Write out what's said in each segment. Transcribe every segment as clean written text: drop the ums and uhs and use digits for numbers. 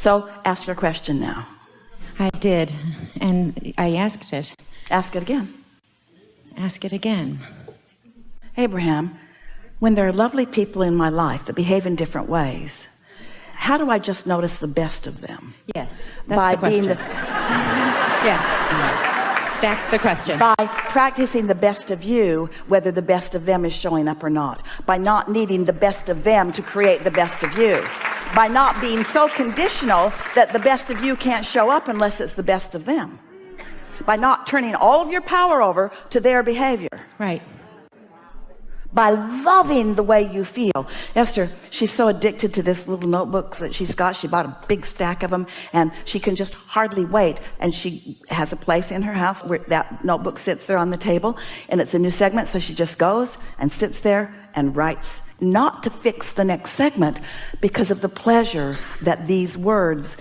So ask your question now. I did, and I asked it. Ask it again. Ask it again. Abraham, when there are lovely people in my life that behave in different ways, how do I just notice the best of them? Yes, that's the question. Yes. That's the question. By practicing the best of you, whether the best of them is showing up or not. By not needing the best of them to create the best of you. By not being so conditional that the best of you can't show up unless it's the best of them. By not turning all of your power over to their behavior. Right. By loving the way you feel. Esther, she's so addicted to this little notebook that she's got. She bought a big stack of them, and she can just hardly wait. And she has a place in her house where that notebook sits there on the table, and it's a new segment, so she just goes and sits there and writes, not to fix the next segment, because of the pleasure that these words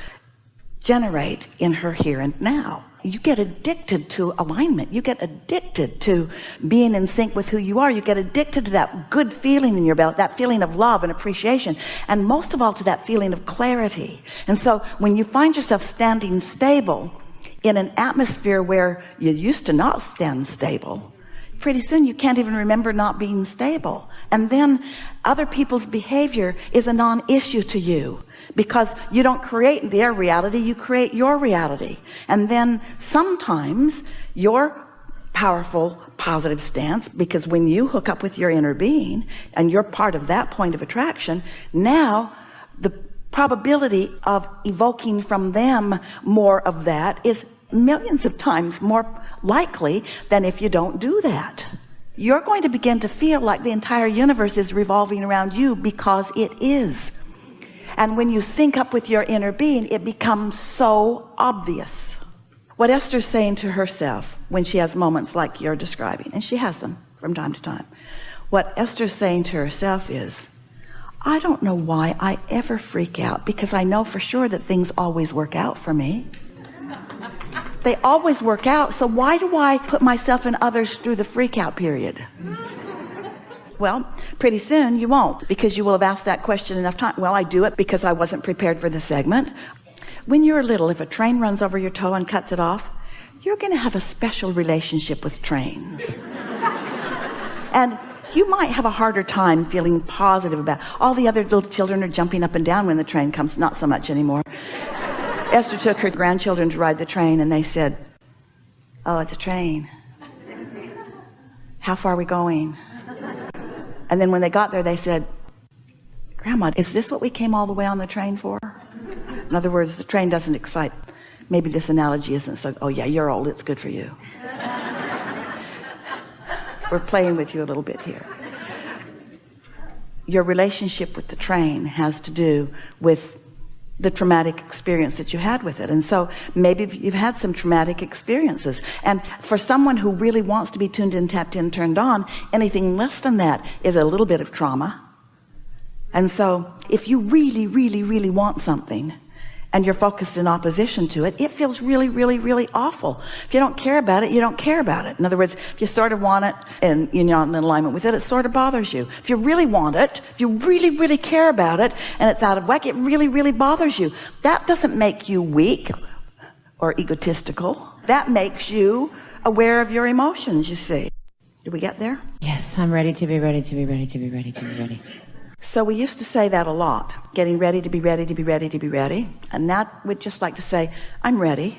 generate in her here and now. You get addicted to alignment. You get addicted to being in sync with who you are. You get addicted to that good feeling in your belly, that feeling of love and appreciation, and most of all to that feeling of clarity. And so when you find yourself standing stable in an atmosphere where you used to not stand stable, pretty soon you can't even remember not being stable. And then other people's behavior is a non-issue to you, because you don't create their reality, you create your reality. And then sometimes your powerful positive stance, because when you hook up with your inner being and you're part of that point of attraction, now the probability of evoking from them more of that is millions of times more likely than if you don't do that. You're going to begin to feel like the entire universe is revolving around you, because it is. And when you sync up with your inner being, it becomes so obvious. What Esther's saying to herself when she has moments like you're describing, and she has them from time to time, what Esther's saying to herself is, I don't know why I ever freak out, because I know for sure that things always work out for me. They always work out, so why do I put myself and others through the freak out period? Well, pretty soon you won't, because you will have asked that question enough time. Well, I do it because I wasn't prepared for the segment. When you're little, if a train runs over your toe and cuts it off, you're going to have a special relationship with trains. And you might have a harder time feeling positive about all the other little children are jumping up and down when the train comes. Not so much anymore. Esther took her grandchildren to ride the train, and they said, oh, it's a train. How far are we going? And then when they got there, they said, Grandma, is this what we came all the way on the train for? In other words, the train doesn't excite. Maybe this analogy isn't so, oh yeah, you're old, it's good for you. We're playing with you a little bit here. Your relationship with the train has to do with the traumatic experience that you had with it. And so maybe you've had some traumatic experiences, and for someone who really wants to be tuned in, tapped in, turned on, anything less than that is a little bit of trauma. And so if you really, really, really want something and you're focused in opposition to it, it feels really, really, really awful. If you don't care about it, you don't care about it. In other words, if you sort of want it and you're not in alignment with it, it sort of bothers you. If you really want it, if you really, really care about it and it's out of whack, it really, really bothers you. That doesn't make you weak or egotistical. That makes you aware of your emotions, you see. Did we get there? Yes, I'm ready to be ready to be ready to be ready to be ready. So we used to say that a lot, getting ready to be ready to be ready to be ready. And now we'd just like to say, I'm ready,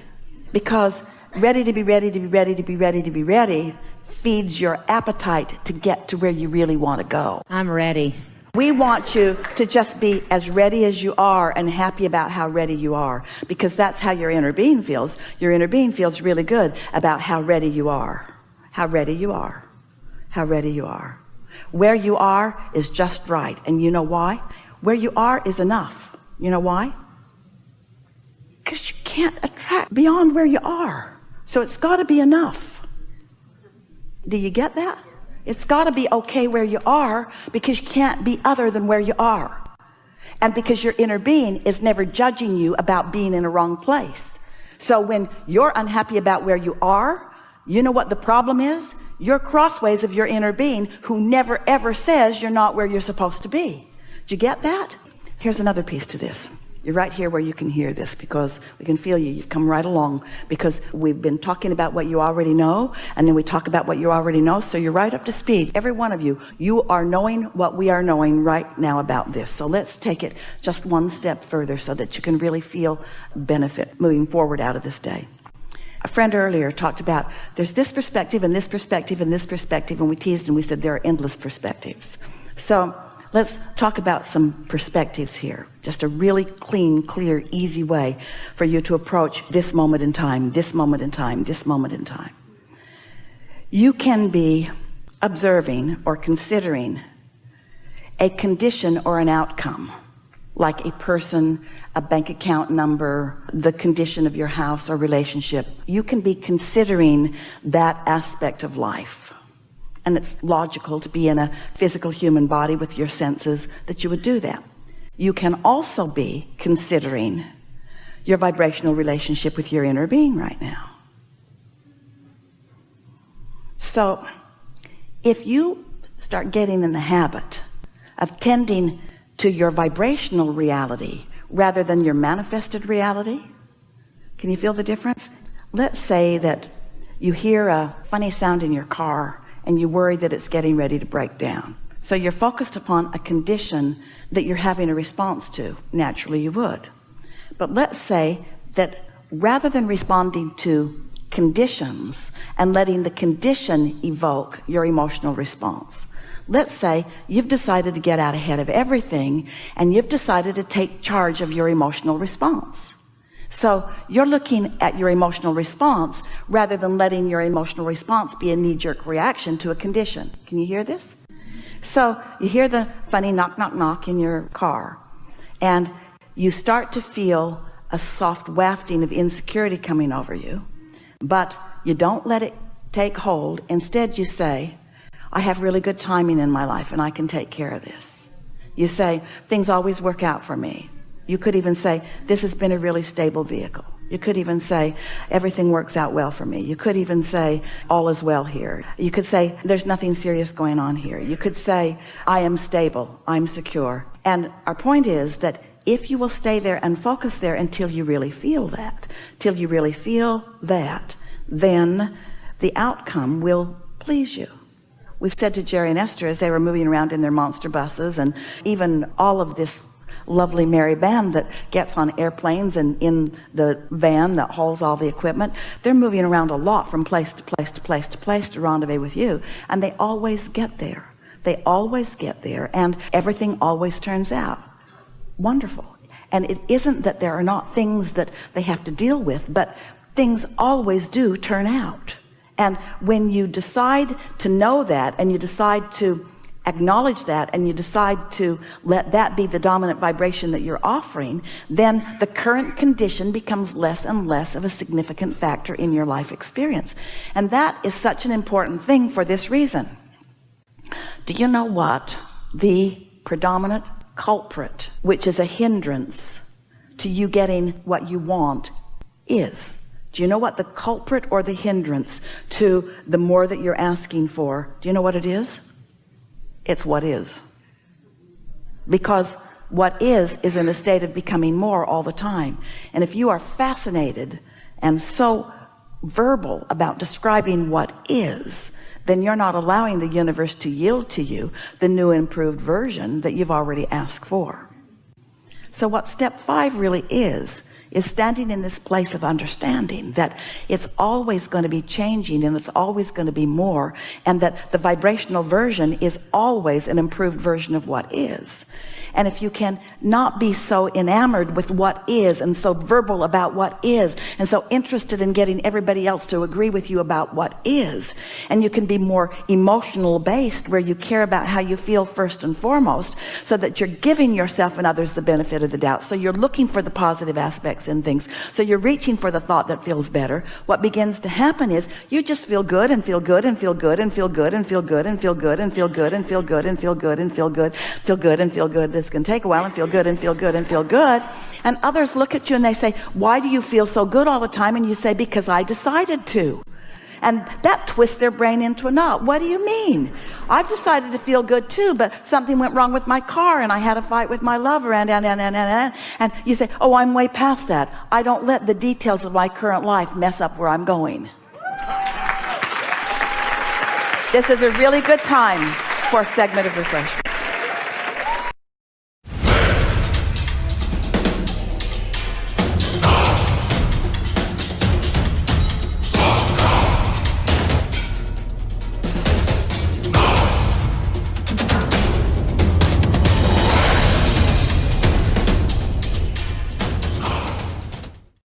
because ready to be ready to be ready to be ready to be ready feeds your appetite to get to where you really want to go. I'm ready. We want you to just be as ready as you are and happy about how ready you are, because that's how your inner being feels. Your inner being feels really good about how ready you are, how ready you are, how ready you are. Where you are is just right. And you know why? Where you are is enough. You know why? Because you can't attract beyond where you are. So it's got to be enough. Do you get that? It's got to be okay where you are, because you can't be other than where you are. And because your inner being is never judging you about being in a wrong place. So when you're unhappy about where you are, you know what the problem is? You're crossways of your inner being, who never ever says you're not where you're supposed to be. Did you get that? Here's another piece to this. You're right here where you can hear this, because we can feel you. You've come right along, because we've been talking about what you already know, and then we talk about what you already know, so you're right up to speed. Every one of you, you are knowing what we are knowing right now about this. So let's take it just one step further so that you can really feel benefit moving forward out of this day. A friend earlier talked about there's this perspective and this perspective and this perspective, and we teased and we said there are endless perspectives. So let's talk about some perspectives here. Just a really clean, clear, easy way for you to approach this moment in time, this moment in time, this moment in time. You can be observing or considering a condition or an outcome, like a person, a bank account number, the condition of your house or relationship. You can be considering that aspect of life. And it's logical to be in a physical human body with your senses that you would do that. You can also be considering your vibrational relationship with your inner being right now. So if you start getting in the habit of tending to your vibrational reality rather than your manifested reality, can you feel the difference? Let's say that you hear a funny sound in your car and you worry that it's getting ready to break down. So you're focused upon a condition that you're having a response to. Naturally you would. But let's say that rather than responding to conditions and letting the condition evoke your emotional response, let's say you've decided to get out ahead of everything and you've decided to take charge of your emotional response. So you're looking at your emotional response rather than letting your emotional response be a knee-jerk reaction to a condition. Can you hear this? So you hear the funny knock, knock, knock in your car, and you start to feel a soft wafting of insecurity coming over you, but you don't let it take hold. Instead you say, I have really good timing in my life and I can take care of this. You say, things always work out for me. You could even say, this has been a really stable vehicle. You could even say, everything works out well for me. You could even say, all is well here. You could say, there's nothing serious going on here. You could say, I am stable, I'm secure. And our point is that if you will stay there and focus there until you really feel that, till you really feel that, then the outcome will please you. We've said to Jerry and Esther as they were moving around in their monster buses, and even all of this lovely merry band that gets on airplanes and in the van that hauls all the equipment, they're moving around a lot from place to place to place to place to rendezvous with you, and they always get there. They always get there, and everything always turns out wonderful. And it isn't that there are not things that they have to deal with, but things always do turn out. And when you decide to know that, and you decide to acknowledge that, and you decide to let that be the dominant vibration that you're offering, then the current condition becomes less and less of a significant factor in your life experience. And that is such an important thing for this reason. Do you know what the predominant culprit, which is a hindrance to you getting what you want, is? Do you know what the culprit or the hindrance to the more that you're asking for, do you know what it is? It's what is. Because what is in a state of becoming more all the time. And if you are fascinated and so verbal about describing what is, then you're not allowing the universe to yield to you the new improved version that you've already asked for. So what step 5 really is standing in this place of understanding that it's always going to be changing, and it's always going to be more, and that the vibrational version is always an improved version of what is. And if you can not be so enamored with what is, and so verbal about what is, and so interested in getting everybody else to agree with you about what is, and you can be more emotional based, where you care about how you feel first and foremost, so that you're giving yourself and others the benefit of the doubt. So you're looking for the positive aspects in things. So you're reaching for the thought that feels better. What begins to happen is you just feel good and feel good and feel good and feel good and feel good and feel good and feel good and feel good and feel good and feel good, feel good and feel good. This can take a while, and feel good and feel good and feel good. And others look at you and they say, why do you feel so good all the time? And you say, because I decided to. And that twists their brain into a knot. What do you mean? I've decided to feel good too, but something went wrong with my car and I had a fight with my lover and you say, oh, I'm way past that. I don't let the details of my current life mess up where I'm going. This is a really good time for a segment of refreshment.